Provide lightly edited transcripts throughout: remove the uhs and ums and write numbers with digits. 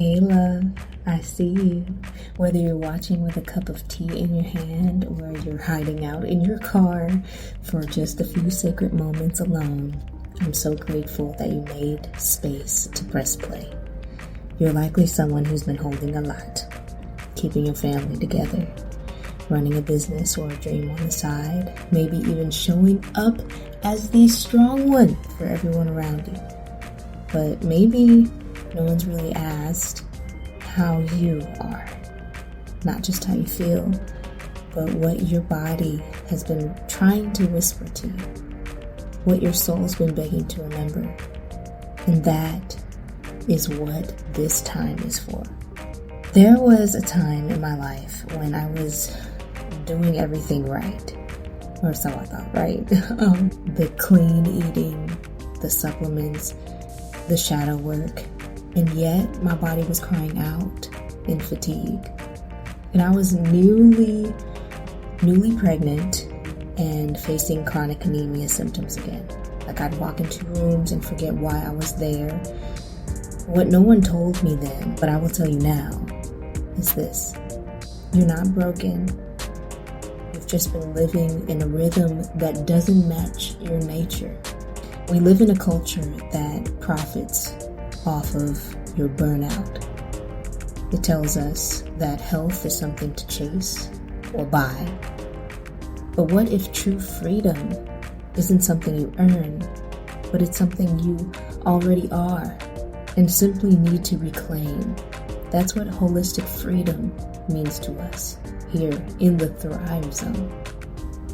Hey love, I see you. Whether you're watching with a cup of tea in your hand or you're hiding out in your car for just a few sacred moments alone, I'm so grateful that you made space to press play. You're likely someone who's been holding a lot, keeping your family together, running a business or a dream on the side, maybe even showing up as the strong one for everyone around you. But maybe no one's really asked how you are. Not just how you feel, but what your body has been trying to whisper to you. What your soul's been begging to remember. And that is what this time is for. There was a time in my life when I was doing everything right. Or so I thought, right? The clean eating, the supplements, the shadow work. And yet my body was crying out in fatigue. And I was newly pregnant and facing chronic anemia symptoms again. Like I'd walk into rooms and forget why I was there. What no one told me then, but I will tell you now, is this. You're not broken. You've just been living in a rhythm that doesn't match your nature. We live in a culture that profits off of your burnout. It tells us that health is something to chase or buy. But what if true freedom isn't something you earn, but it's something you already are and simply need to reclaim? That's what holistic freedom means to us here in the Thrive Zone.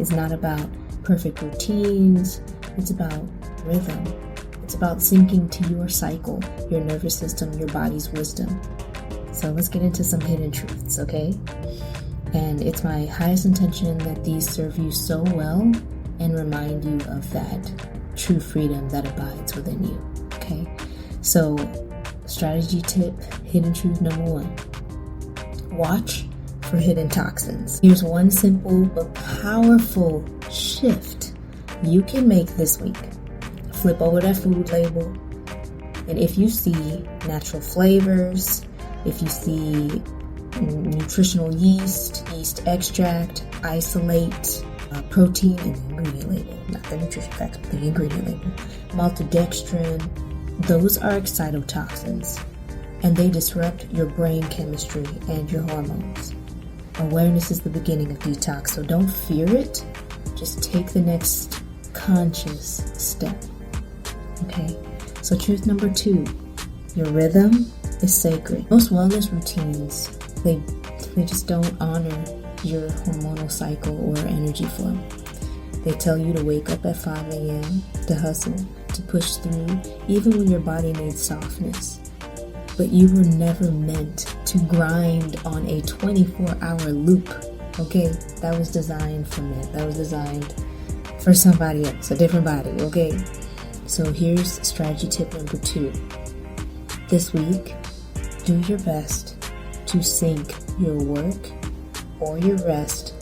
It's not about perfect routines, it's about rhythm. It's about syncing to your cycle, your nervous system, your body's wisdom. So let's get into some hidden truths, okay? And it's my highest intention that these serve you so well and remind you of that true freedom that abides within you, okay? So strategy tip, hidden truth number 1. Watch for hidden toxins. Here's one simple but powerful shift you can make this week. Flip over that food label, and if you see natural flavors, if you see nutritional yeast extract, isolate, protein in the ingredient label, not the nutrition facts, but the ingredient label, maltodextrin, those are excitotoxins, and they disrupt your brain chemistry and your hormones. Awareness is the beginning of detox, so don't fear it. Just take the next conscious step. Okay, so truth number 2, your rhythm is sacred. Most wellness routines, they just don't honor your hormonal cycle or energy flow. They tell you to wake up at 5 a.m., to hustle, to push through, even when your body needs softness. But you were never meant to grind on a 24-hour loop, okay? That was designed for men. That was designed for somebody else, a different body, okay? So here's strategy tip number 2. This week, do your best to sync your work or your rest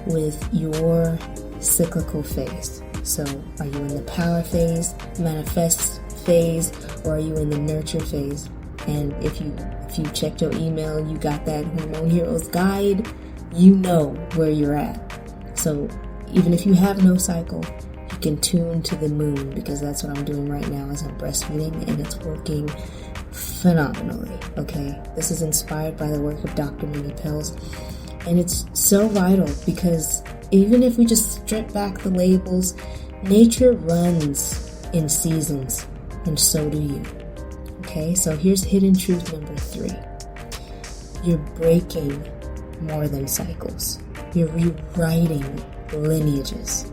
with your cyclical phase. So are you in the power phase, manifest phase, or are you in the nurture phase? And if you checked your email, you got that Hormone Heroes guide, you know where you're at. So even if you have no cycle, you can tune to the moon, because that's what I'm doing right now as I'm breastfeeding, and it's working phenomenally, okay? This is inspired by the work of Dr. Minnie Pelz, and it's so vital because even if we just strip back the labels, nature runs in seasons, and so do you, okay? So here's hidden truth number 3. You're breaking more than cycles. You're rewriting lineages.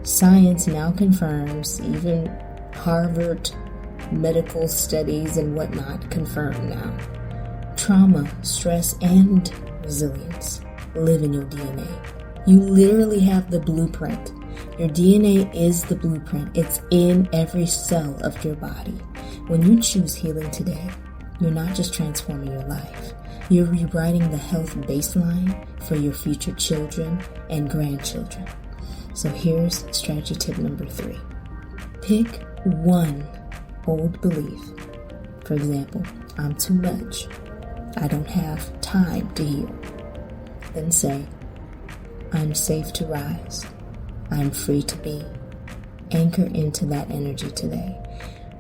Science now confirms, even Harvard medical studies and whatnot confirm now. Trauma, stress, and resilience live in your DNA. You literally have the blueprint. Your DNA is the blueprint. It's in every cell of your body. When you choose healing today, you're not just transforming your life. You're rewriting the health baseline for your future children and grandchildren. So here's strategy tip number 3. Pick one old belief For example, I'm too much. I don't have time to heal. Then say, I'm safe to rise. I'm free to be. Anchor into that energy today.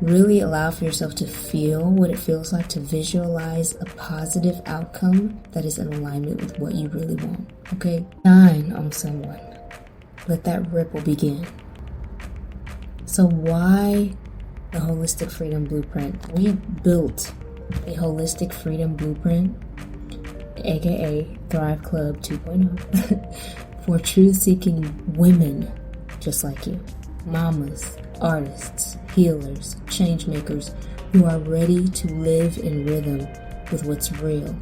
Really allow for yourself to feel what it feels like to visualize a positive outcome that is in alignment with what you really want. Okay? Shine on someone. Let that ripple begin. So why the Holistic Freedom Blueprint? We built a Holistic Freedom Blueprint, aka Thrive Club 2.0, for truth-seeking women just like you. Mamas, artists, healers, changemakers who are ready to live in rhythm with what's real.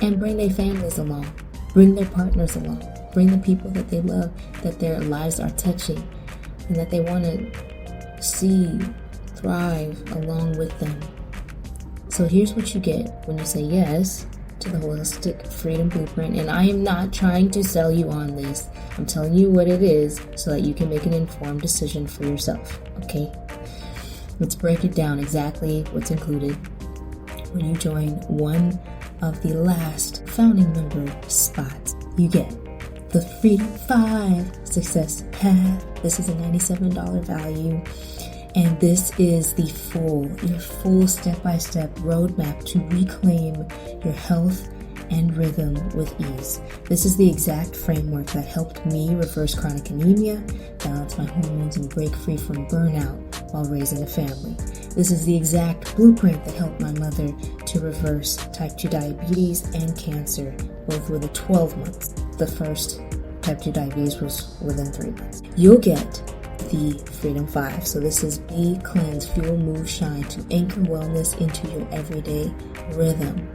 And bring their families along. Bring their partners along. Bring the people that they love, that their lives are touching, and that they want to see thrive along with them. So here's what you get when you say yes to the Holistic Freedom Blueprint. And I am not trying to sell you on this. I'm telling you what it is so that you can make an informed decision for yourself. Okay? Let's break it down exactly what's included when you join one of the last founding member spots. You get the Freedom 5 Success Path. This is a $97 value. And this is your full step-by-step roadmap to reclaim your health and rhythm with ease. This is the exact framework that helped me reverse chronic anemia, balance my hormones, and break free from burnout while raising a family. This is the exact blueprint that helped my mother to reverse type 2 diabetes and cancer, both within 12 months. The first type 2 diabetes was within 3 months. You'll get the Freedom 5. So this is Be, Cleanse, Fuel, Move, Shine to anchor wellness into your everyday rhythm.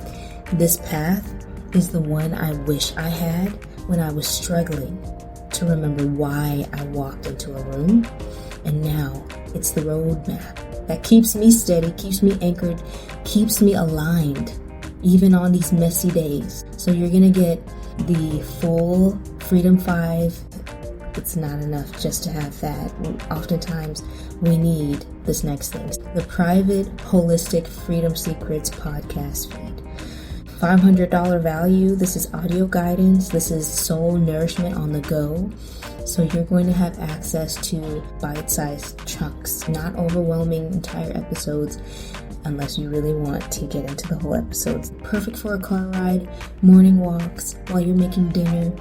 This path is the one I wish I had when I was struggling to remember why I walked into a room. And now it's the roadmap that keeps me steady, keeps me anchored, keeps me aligned, even on these messy days. So you're going to get the full Freedom 5. It's not enough just to have that. Oftentimes, we need this next thing. The private Holistic Freedom Secrets podcast feed. $500 value. This is audio guidance. This is soul nourishment on the go. So you're going to have access to bite-sized chunks, not overwhelming entire episodes unless you really want to get into the whole episodes. Perfect for a car ride, morning walks, while you're making dinner.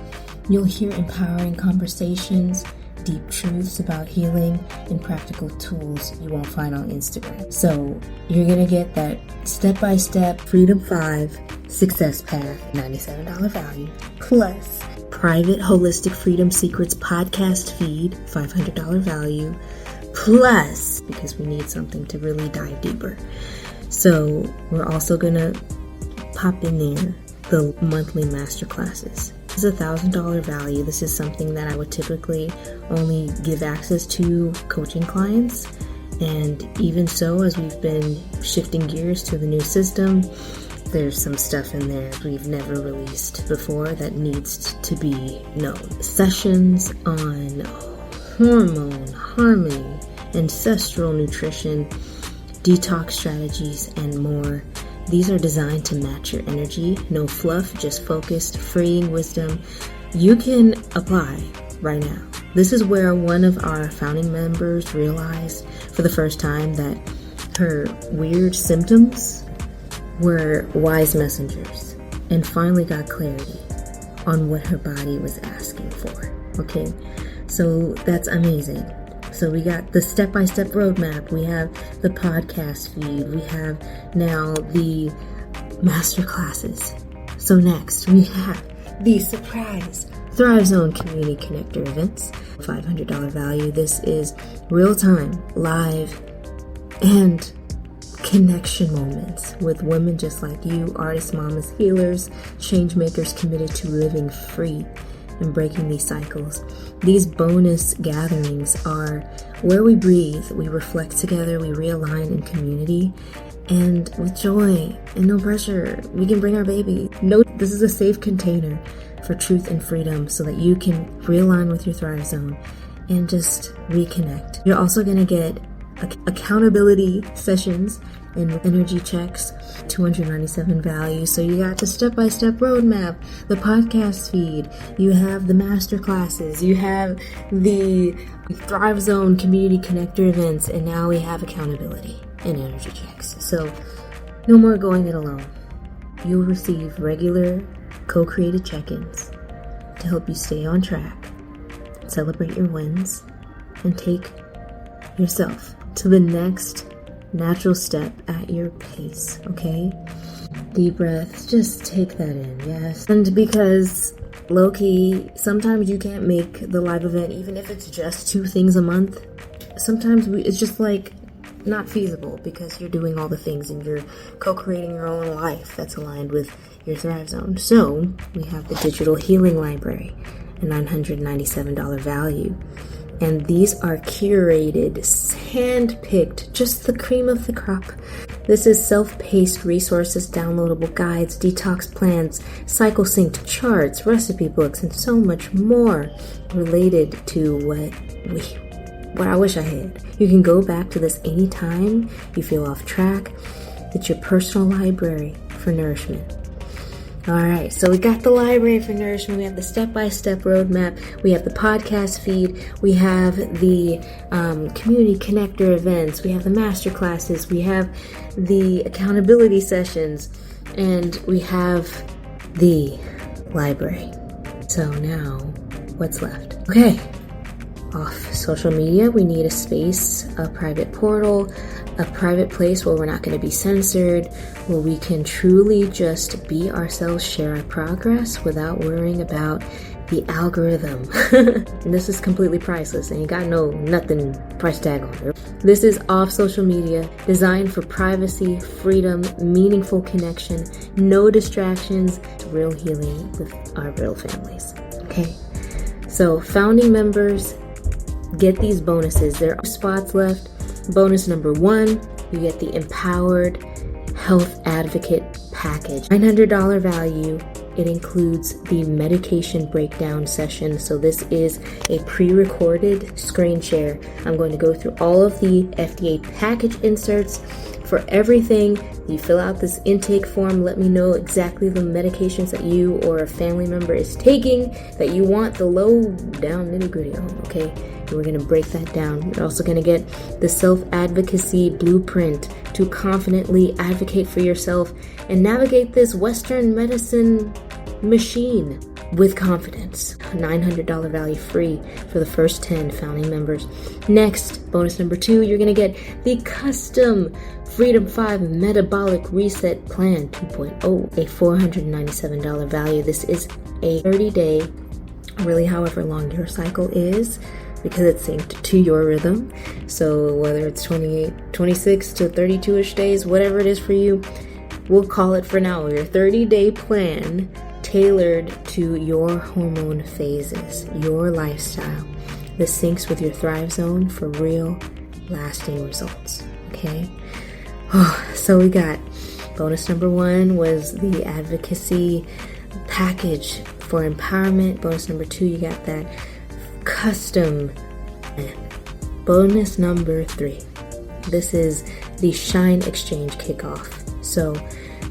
You'll hear empowering conversations, deep truths about healing, and practical tools you won't find on Instagram. So you're going to get that step-by-step Freedom 5 Success Path, $97 value, plus private Holistic Freedom Secrets podcast feed, $500 value, plus, because we need something to really dive deeper. So we're also going to pop in there the monthly masterclasses. This is $1,000 value. This is something that I would typically only give access to coaching clients. And even so, as we've been shifting gears to the new system, there's some stuff in there we've never released before that needs to be known. Sessions on hormone harmony, ancestral nutrition, detox strategies, and more. These are designed to match your energy. No fluff, just focused, freeing wisdom you can apply right now. This is where one of our founding members realized for the first time that her weird symptoms were wise messengers and finally got clarity on what her body was asking for. Okay, so that's amazing. So we got the step-by-step roadmap, we have the podcast feed, we have now the master classes. So next we have the surprise Thrive Zone Community Connector events, $500 value. This is real-time, live, and connection moments with women just like you, artists, mamas, healers, change makers committed to living free and breaking these cycles. These bonus gatherings are where we breathe, we reflect together, we realign in community, and with joy and no pressure, we can bring our baby. No, this is a safe container for truth and freedom so that you can realign with your Thrive Zone and just reconnect. You're also going to get accountability sessions in energy checks, 297 values. So you got the step-by-step roadmap, the podcast feed, you have the master classes, you have the Thrive Zone community connector events, and now we have accountability and energy checks. So no more going it alone. You'll receive regular co-created check-ins to help you stay on track, celebrate your wins, and take yourself to the next natural step at your pace, okay? Deep breaths, just take that in, yes. And because low-key, sometimes you can't make the live event, even if it's just 2 things a month. Sometimes it's just like not feasible because you're doing all the things and you're co-creating your own life that's aligned with your Thrive Zone. So we have the digital healing library, a $997 value. And these are curated, hand-picked, just the cream of the crop. This is self-paced resources, downloadable guides, detox plans, cycle synced charts, recipe books, and so much more related to what I wish I had. You can go back to this anytime you feel off track. It's your personal library for nourishment. All right, so we got the library for nourishment. We have the step-by-step roadmap. We have the podcast feed. We have the community connector events. We have the master classes. We have the accountability sessions. And we have the library. So now, what's left? Okay, off social media. We need a space, a private portal, a private place where we're not going to be censored, where we can truly just be ourselves, share our progress without worrying about the algorithm. And this is completely priceless and you got nothing price tag on it. This is off social media, designed for privacy, freedom, meaningful connection, no distractions, real healing with our real families. Okay, so founding members get these bonuses. There are spots left. Bonus number 1, you get the Empowered Health Advocate Package. $900 value. It includes the medication breakdown session. So this is a pre-recorded screen share. I'm going to go through all of the FDA package inserts for everything. You fill out this intake form. Let me know exactly the medications that you or a family member is taking that you want the low down nitty-gritty on, okay? And we're going to break that down. You're also going to get the self-advocacy blueprint to confidently advocate for yourself and navigate this Western medicine machine with confidence. $900 value free for the first 10 founding members. Next, bonus number 2, you're going to get the custom Freedom 5 Metabolic Reset Plan 2.0, a $497 value. This is a 30-day, really however long your cycle is, because it's synced to your rhythm. So whether it's 28, 26 to 32-ish days, whatever it is for you, we'll call it for now your 30-day plan tailored to your hormone phases, your lifestyle. This syncs with your Thrive Zone for real, lasting results. Okay? So we got bonus number 1 was the advocacy package for empowerment. Bonus number 2, you got that custom plan. Bonus number 3, this is the Shine Exchange kickoff. So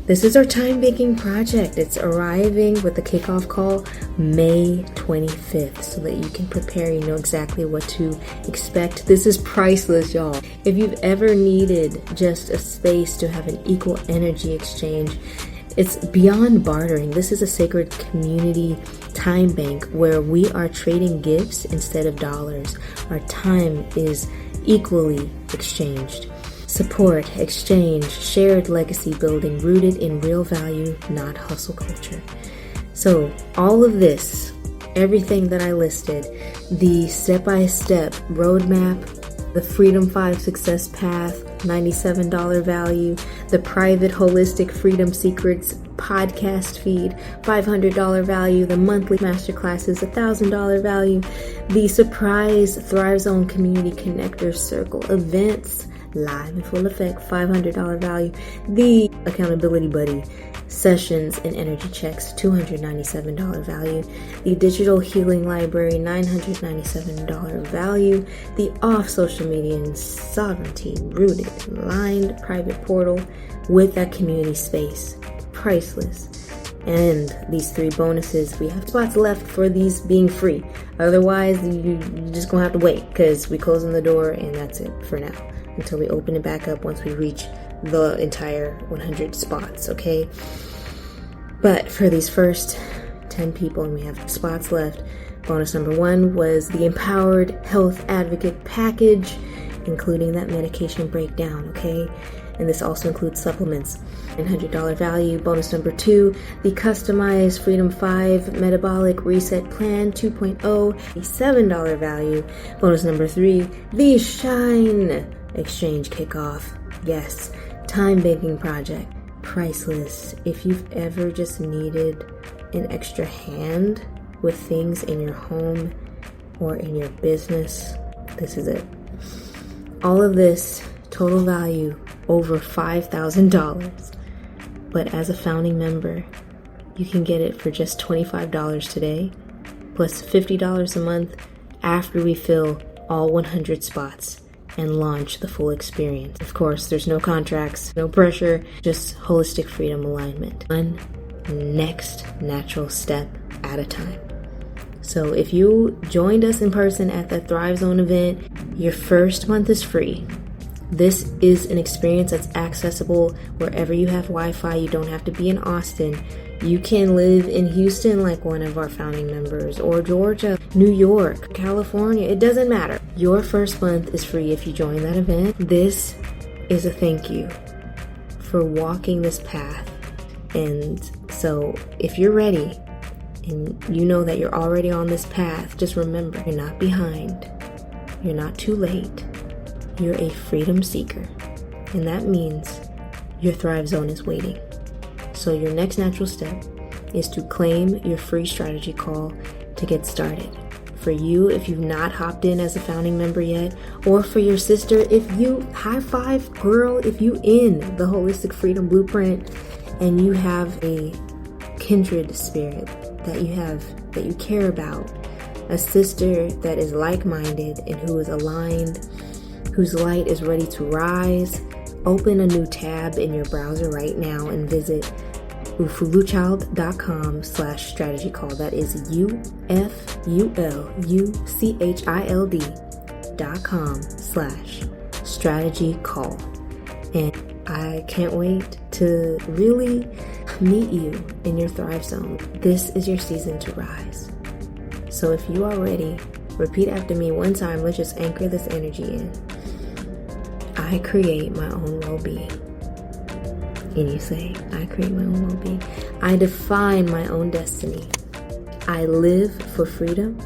this is our time-baking project. It's arriving with the kickoff call May 25th so that you can prepare, you know exactly what to expect. This is priceless, y'all. If you've ever needed just a space to have an equal energy exchange, it's beyond bartering. This is a sacred community time bank where we are trading gifts instead of dollars. Our time is equally exchanged. Support, exchange, shared legacy building rooted in real value, not hustle culture. So all of this, everything that I listed, the step-by-step roadmap, the Freedom 5 Success Path, $97 value, the private holistic Freedom Secrets podcast feed, $500 value, the monthly masterclasses, $1,000 value, the surprise Thrive Zone Community Connector Circle events, live in full effect, $500 value. The accountability buddy sessions and energy checks, $297 value. The digital healing library, $997 value. The off social media and sovereignty rooted aligned private portal with that community space, priceless. And these 3 bonuses, we have spots left for these being free. Otherwise, you're just gonna have to wait because we closing the door and that's it for now until we open it back up once we reach the entire 100 spots, okay? But for these first 10 people, and we have spots left, bonus number 1 was the Empowered Health Advocate Package, including that medication breakdown, okay? And this also includes supplements. $100 value. Bonus number 2, the customized Freedom 5 Metabolic Reset Plan 2.0, a $7 value. Bonus number 3, the Shine Exchange Kickoff. Yes, time banking project. Priceless. If you've ever just needed an extra hand with things in your home or in your business, this is it. All of this, total value over $5,000. But as a founding member, you can get it for just $25 today, plus $50 a month after we fill all 100 spots and launch the full experience. Of course, there's no contracts, no pressure, just holistic freedom alignment. One next natural step at a time. So if you joined us in person at the Thrive Zone event, your first month is free. This is an experience that's accessible wherever you have Wi-Fi. You don't have to be in Austin. You can live in Houston like one of our founding members, or Georgia, New York, California. It doesn't matter. Your first month is free if you join that event. This is a thank you for walking this path. And so if you're ready and you know that you're already on this path, just remember, you're not behind. You're not too late. You're a freedom seeker. And that means your Thrive Zone is waiting. So your next natural step is to claim your free strategy call to get started. For you, if you've not hopped in as a founding member yet, or for your sister, if you, high five, girl, if you in the Holistic Freedom Blueprint and you have a kindred spirit that you care about, a sister that is like-minded and who is aligned, whose light is ready to rise, open a new tab in your browser right now and visit ufuluchild.com/strategy call. That is ufuluchild.com/strategy call. And I can't wait to really meet you in your Thrive Zone. This is your season to rise. So if you are ready, repeat after me one time. Let's just anchor this energy in. I create my own well-being. And you say, I create my own well-being. I define my own destiny. I live for freedom.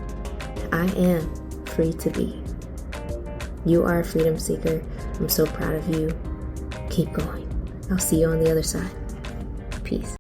I am free to be. You are a freedom seeker. I'm so proud of you. Keep going. I'll see you on the other side. Peace.